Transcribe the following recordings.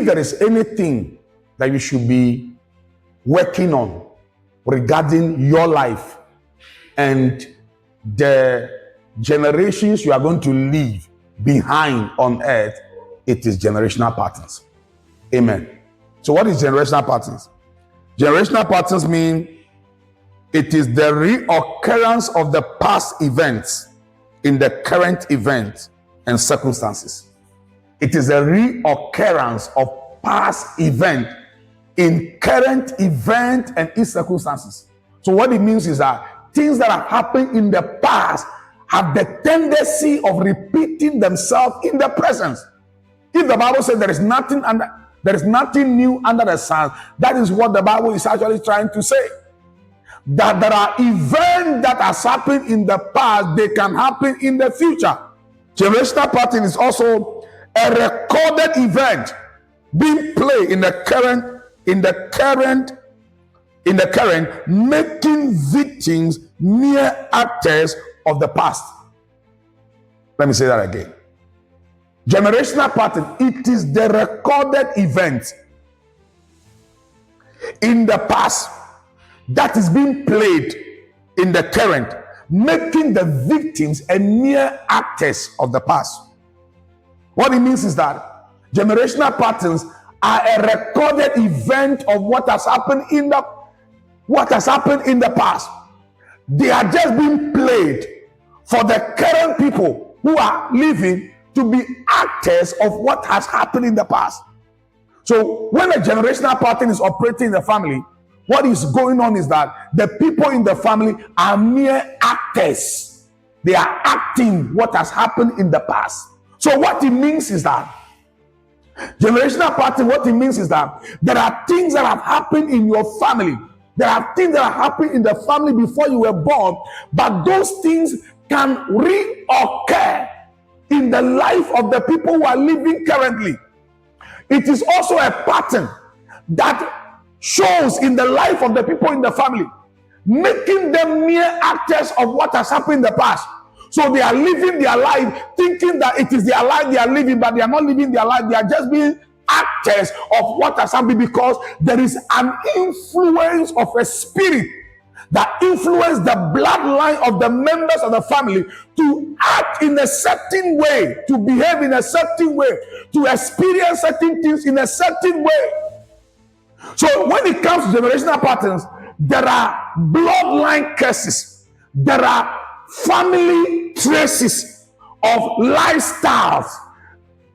there is anything that you should be working on regarding your life and the generations you are going to leave behind on earth, it is generational patterns. Amen. So what is generational patterns? Generational patterns mean it is the reoccurrence of the past events in the current event and circumstances. It is a reoccurrence of past event in current event and in circumstances. So what it means is that things that have happened in the past have the tendency of repeating themselves in the present. If the Bible says there is nothing new under the sun, that is what the Bible is actually trying to say. That there are events that has happened in the past, they can happen in the future. Generational pattern is also a recorded event being played in the current, making victims mere actors of the past. Let me say that again. Generational pattern, it is the recorded event in the past that is being played in the current, making the victims a mere actors of the past. What it means is that generational patterns are a recorded event of what has happened in the past. They are just being played for the current people who are living to be actors of what has happened in the past. So when a generational pattern is operating in the family, what is going on is that the people in the family are mere actors. They are acting what has happened in the past. So what it means is that generational pattern, what it means is that there are things that have happened in your family. There are things that have happened in the family before you were born, but those things can reoccur in the life of the people who are living currently. It is also a pattern that shows in the life of the people in the family, making them mere actors of what has happened in the past. So they are living their life thinking that it is their life they are living, but they are not living their life. They are just being actors of what has happened, because there is an influence of a spirit that influence the bloodline of the members of the family to act in a certain way, to behave in a certain way, to experience certain things in a certain way. So when it comes to generational patterns, there are bloodline curses, there are family traces of lifestyles.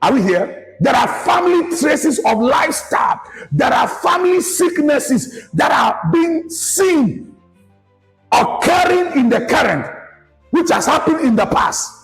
Are we here? There are family traces of lifestyle. There are family sicknesses that are being seen occurring in the current, which has happened in the past.